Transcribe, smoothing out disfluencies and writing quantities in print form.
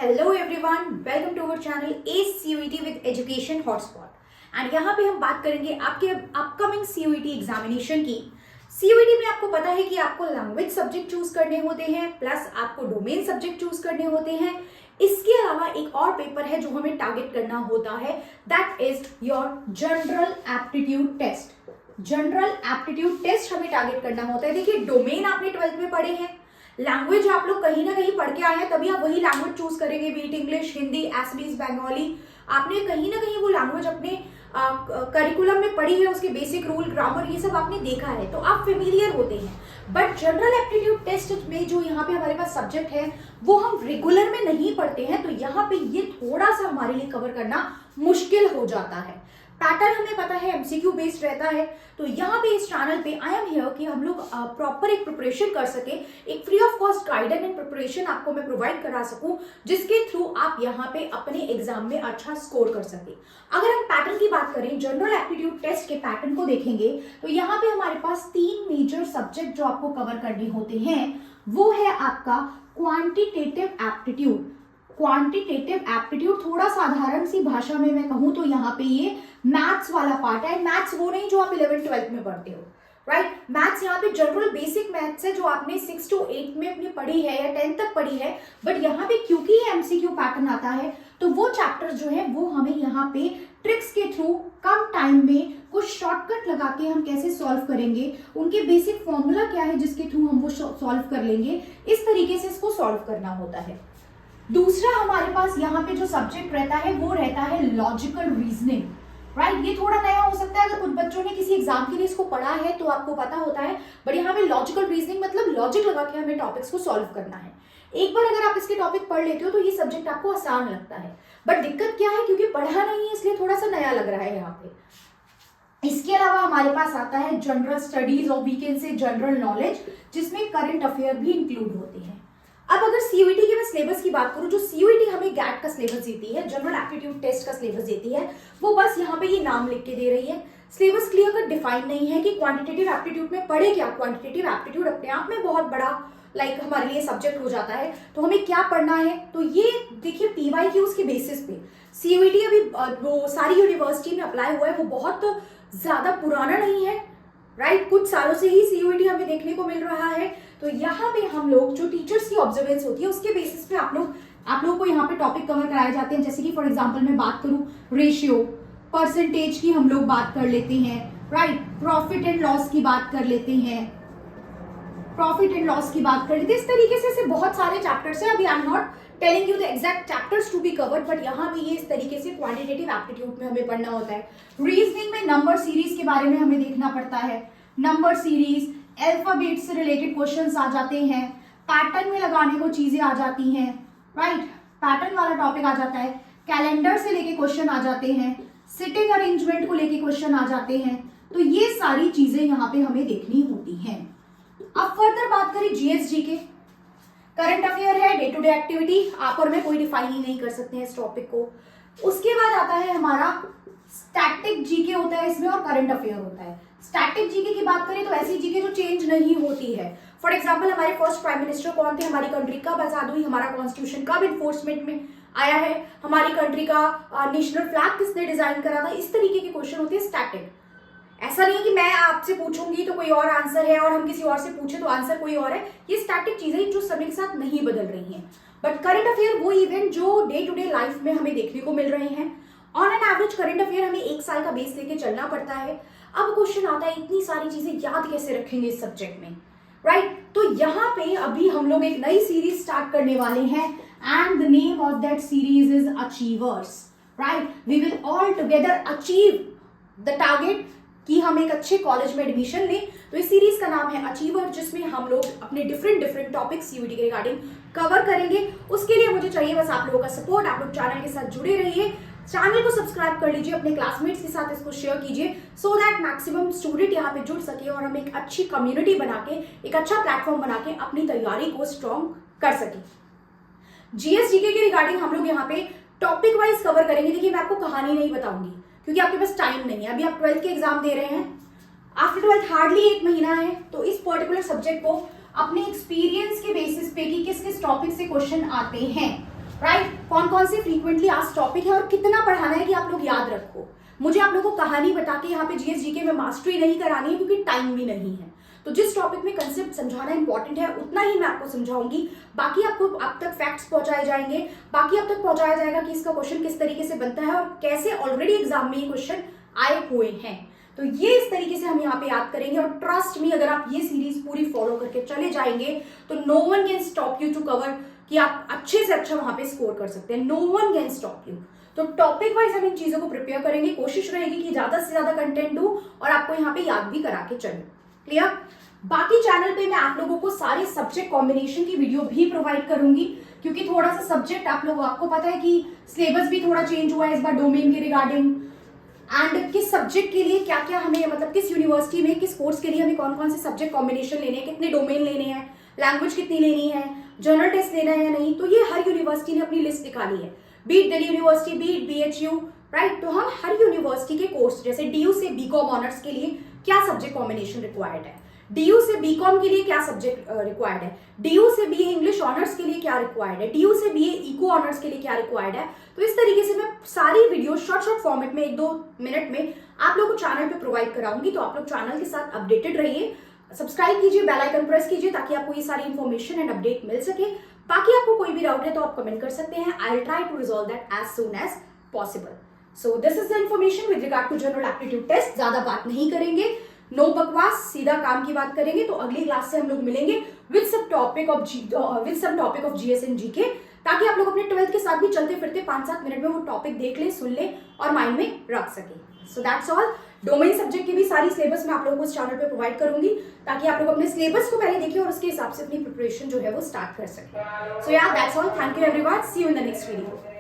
Hello everyone, welcome to our channel S CUET with education hotspot. And यहाँ पे हम बात करेंगे आपके अपकमिंग सीयूईटी एग्जामिनेशन की। सीयूईटी में आपको पता है कि आपको लैंग्वेज सब्जेक्ट चूज करने होते हैं, प्लस आपको डोमेन सब्जेक्ट चूज करने होते हैं। इसके अलावा एक और पेपर है जो हमें टारगेट करना होता है, that is your general aptitude test. General aptitude test हमें टारगेट करना होता है। देखिए, डोमेन आपने 12th में पढ़े हैं, लैंग्वेज आप लोग कहीं ना कहीं पढ़ के आए हैं, तभी आप वही लैंग्वेज चूज करेंगे, be it English, Hindi, SBS, Bengali. आपने कहीं ना कहीं वो लैंग्वेज अपने करिकुलम में पढ़ी है, उसके बेसिक रूल, ग्रामर, ये सब आपने देखा है, तो आप फेमिलियर होते हैं। बट जनरल एप्टीट्यूड टेस्ट में जो यहाँ पे हमारे पास सब्जेक्ट है वो हम रेगुलर में नहीं पढ़ते हैं, तो यहाँ पे ये थोड़ा सा हमारे लिए कवर करना मुश्किल हो जाता है। पैटर्न हमें पता है एमसीक्यू बेस्ड रहता है, तो यहाँ पे इस चैनल पे आई एम हियर कि हम लोग प्रॉपर एक प्रिपरेशन कर सके, एक free of cost guidance and preparation आपको मैं प्रोवाइड करा सकूं, जिसके थ्रू आप यहाँ पे अपने एग्जाम में अच्छा स्कोर कर सके। अगर हम पैटर्न की बात करें, जनरल एप्टीट्यूड टेस्ट के पैटर्न को देखेंगे, तो यहाँ पे हमारे पास 3 मेजर सब्जेक्ट जो आपको कवर करने होते हैं, वो है आपका क्वांटिटेटिव एप्टीट्यूड। क्वांटिटेटिव एप्टीट्यूड थोड़ा साधारण सी भाषा में मैं कहूं तो यहाँ पे ये मैथ्स वाला पार्ट है। मैथ्स वो नहीं जो आप 11th 12th में पढ़ते हो, राइट। मैथ्स यहाँ पे जनरल बेसिक मैथ्स है जो आपने 6 to 8 में अपनी पढ़ी है या 10th तक पढ़ी है, बट यहाँ पे क्योंकि ये एमसीक्यू पैटर्न आता है, तो वो चैप्टर जो है वो हमें यहाँ पे ट्रिक्स के थ्रू कम टाइम में कुछ शॉर्टकट लगा के हम कैसे सॉल्व करेंगे, उनके बेसिक फॉर्मूला क्या है जिसके थ्रू हम वो सॉल्व कर लेंगे, इस तरीके से इसको सॉल्व करना होता है। दूसरा हमारे पास यहाँ पे जो सब्जेक्ट रहता है वो रहता है लॉजिकल रीजनिंग, राइट। ये थोड़ा नया हो सकता है, अगर कुछ बच्चों ने किसी एग्जाम के लिए इसको पढ़ा है तो आपको पता होता है, बट यहाँ पे लॉजिकल रीजनिंग मतलब लॉजिक लगा के हमें टॉपिक्स को सॉल्व करना है। एक बार अगर आप इसके टॉपिक पढ़ लेते हो तो ये सब्जेक्ट आपको आसान लगता है, बट दिक्कत क्या है, क्योंकि पढ़ा नहीं है इसलिए थोड़ा सा नया लग रहा है यहाँ पे। इसके अलावा हमारे पास आता है जनरल स्टडीज और we can say general knowledge, जिसमें करंट अफेयर भी इंक्लूड होते हैं। अब अगर सीयूईटी के मैं सिलेबस की बात करूं, जो सीयूईटी हमें गैट का सिलेबस देती है, जनरल एप्टीट्यूड टेस्ट का सिलेबस देती है, वो बस यहाँ पे ये नाम लिख के दे रही है। सिलेबस क्लियर कट डिफाइन नहीं है कि क्वांटिटेटिव एप्टीट्यूड में पढ़े क्या। क्वांटिटेटिव एप्टीट्यूड अपने आप में बहुत बड़ा हमारे लिए सब्जेक्ट हो जाता है, तो हमें क्या पढ़ना है, तो ये देखिए पीवाईक्यूज के बेसिस पे सीयूईटी अभी वो सारी यूनिवर्सिटी में अप्लाई हुआ है, वो बहुत ज्यादा पुराना नहीं है, राइट। कुछ सालों से ही सीयूईटी हमें देखने को मिल रहा है, तो यहाँ पे हम लोग जो टीचर्स की ऑब्जर्वेंस होती है उसके बेसिस पे आप लोग को यहाँ पे टॉपिक कवर कराए जाते हैं। जैसे कि फॉर एग्जांपल मैं बात करूँ रेशियो, परसेंटेज की हम लोग बात कर लेते हैं, राइट। प्रॉफिट एंड लॉस की बात कर लेते हैं, इस तरीके से ऐसे बहुत सारे चैप्टर्स हैं। अभी I am not telling you the exact chapters to be covered, but यहाँ पे ये इस तरीके से क्वांटिटेटिव एप्टीट्यूड में हमें पढ़ना होता है। रीजनिंग में नंबर सीरीज के बारे में हमें देखना पड़ता है, नंबर सीरीज, अल्फाबेट से रिलेटेड क्वेश्चंस आ जाते हैं, पैटर्न में लगाने को चीजें आ जाती हैं, राइट। पैटर्न वाला टॉपिक आ जाता है, कैलेंडर से लेके क्वेश्चन आ जाते हैं, सिटिंग अरेंजमेंट को लेके क्वेश्चन आ जाते हैं, तो ये सारी चीजें यहाँ पे हमें देखनी होती हैं। अब फर्दर बात करें जीएस जीके, करंट अफेयर है, डे टू डे एक्टिविटी, आप और मैं कोई डिफाइन ही नहीं कर सकते हैं इस टॉपिक को। उसके बाद आता है हमारा स्टैटिक जीके होता है इसमें, और करंट अफेयर होता है। स्टैटिक जीके की बात करें तो ऐसी जीके जो चेंज नहीं होती है। फॉर एग्जांपल हमारे फर्स्ट प्राइम मिनिस्टर कौन थे, हमारी कंट्री कब आजाद हुई, हमारा कॉन्स्टिट्यूशन कब इन्फोर्समेंट में आया है, हमारी कंट्री का नेशनल फ्लैग किसने डिजाइन करा था, इस तरीके के क्वेश्चन होते हैं स्टैटिक। ऐसा नहीं है कि मैं आपसे पूछूंगी तो कोई और आंसर है और हम किसी और से पूछे तो आंसर कोई और है। ये स्टैटिक चीजें जो समय के साथ नहीं बदल रही हैं। बट करंट अफेयर वो इवेंट जो डे टू डे लाइफ में हमें देखने को मिल रहे हैं। On an average current affair हमें 1 साल का बेस लेके चलना पड़ता है। अब क्वेश्चन आता है, इतनी सारी चीजें याद कैसे रखेंगे इस सब्जेक्ट में, राइट। तो यहाँ पे अभी हम लोग एक नई सीरीज स्टार्ट करने वाले हैं, and the name of that series is achievers, right. We will all together achieve the target कि हम एक अच्छे कॉलेज में एडमिशन लें। तो इस सीरीज का नाम है अचीवर, जिसमें हम लोग अपने डिफरेंट टॉपिक्स सीयूईटी के रिगार्डिंग कवर करेंगे। उसके लिए मुझे चाहिए बस आप लोगों का सपोर्ट। आप लोग चैनल के साथ जुड़े रहिए, चैनल को सब्सक्राइब कर लीजिए, अपने क्लासमेट्स के साथ इसको शेयर कीजिए, सो दैट मैक्सिमम स्टूडेंट यहाँ पे जुड़ सके और हम एक अच्छी कम्युनिटी बना के, एक अच्छा प्लेटफॉर्म बना के अपनी तैयारी को स्ट्रॉन्ग कर सके। जीएस जीके के रिगार्डिंग हम लोग यहाँ पे टॉपिक वाइज कवर करेंगे। देखिए, मैं आपको कहानी नहीं बताऊंगी क्योंकि आपके पास टाइम नहीं है। अभी आप 12th के एग्जाम दे रहे हैं, आफ्टर 12th हार्डली 1 महीना है, तो इस पर्टिकुलर सब्जेक्ट को अपने एक्सपीरियंस के बेसिस पे कि किस किस टॉपिक से क्वेश्चन आते हैं, राइट कौन कौन से फ्रीक्वेंटली आस्क्ड टॉपिक है और कितना पढ़ाना है कि आप लोग याद रखो। मुझे आप लोगों को कहानी बता के यहाँ पे जीएस जीके में मास्टरी नहीं करानी है क्योंकि टाइम भी नहीं है। तो जिस टॉपिक में कंसेप्ट समझाना इंपॉर्टेंट है उतना ही मैं आपको समझाऊंगी। बाकी आपको अब तक फैक्ट्स पहुंचाए जाएंगे, बाकी अब तक पहुंचाया जाएगा कि इसका क्वेश्चन किस तरीके से बनता है और कैसे ऑलरेडी एग्जाम में ये क्वेश्चन आए हुए हैं। तो ये इस तरीके से हम यहाँ पे याद करेंगे और ट्रस्ट मी अगर आप ये सीरीज पूरी फॉलो करके चले जाएंगे तो no one can stop you to cover, कि आप अच्छे से अच्छा वहां पे स्कोर कर सकते हैं। No one can stop you. तो टॉपिक वाइज हम इन चीजों को प्रिपेयर करेंगे, कोशिश रहेगी कि ज्यादा से ज्यादा कंटेंट दूं और आपको यहाँ पे याद भी करा के चलूं। क्लियर? बाकी चैनल पे मैं आप लोगों को सारे सब्जेक्ट कॉम्बिनेशन की वीडियो भी प्रोवाइड करूंगी क्योंकि थोड़ा सा सब्जेक्ट आपको पता है कि सिलेबस भी थोड़ा चेंज हुआ है इस बार डोमेन के रिगार्डिंग, एंड किस सब्जेक्ट के लिए क्या क्या हमें, मतलब किस यूनिवर्सिटी में किस कोर्स के लिए हमें कौन कौन से सब्जेक्ट कॉम्बिनेशन लेने हैं, कितने डोमेन लेने हैं, लैंग्वेज कितनी लेनी है, जर्नल टेस्ट लेना है या नहीं। तो ये हर यूनिवर्सिटी ने अपनी लिस्ट निकाली है, be it Delhi university, be it BHU, right. तो हम हर यूनिवर्सिटी के कोर्स जैसे DU से BCom ऑनर्स के लिए क्या सब्जेक्ट कॉम्बिनेशन रिक्वायर्ड है, DU से BCom के लिए क्या सब्जेक्ट रिक्वायर्ड है, DU से BA इंग्लिश ऑनर्स के लिए क्या रिक्वायर्ड है, DU से BA इको ऑनर्स के लिए क्या रिक्वायर्ड है। तो इस तरीके से मैं सारी वीडियो शॉर्ट फॉर्मेट में 1-2 मिनट में आप लोगों को चैनल पे प्रोवाइड कराऊंगी। तो आप लोग चैनल के साथ अपडेटेड रहिए, सब्सक्राइब कीजिए, बेल आइकन प्रेस कीजिए ताकि आपको ये सारी इन्फॉर्मेशन एंड अपडेट मिल सके। बाकी आपको कोई भी डाउट है तो आप कमेंट कर सकते हैं। I will try to resolve that as soon as possible. So this is the information with regard to general aptitude test. ज्यादा बात नहीं करेंगे, नो बकवास, सीधा काम की बात करेंगे। तो अगली क्लास से हम लोग मिलेंगे with some topic of GS and GK, ताकि आप लोग अपने 12th के साथ भी चलते फिरते 5-7 मिनट में वो टॉपिक देख ले, सुन ले और माइंड में रख सके। So that's all. Domain subject की भी सारी सिलेबस मैं आप लोगों को इस चैनल पे प्रोवाइड करूंगी ताकि आप लोग अपने सिलेबस को पहले देखिए और उसके हिसाब से अपनी प्रिपरेशन जो है वो स्टार्ट कर सकें। सो या that's all. Thank you everyone, see you in the next video.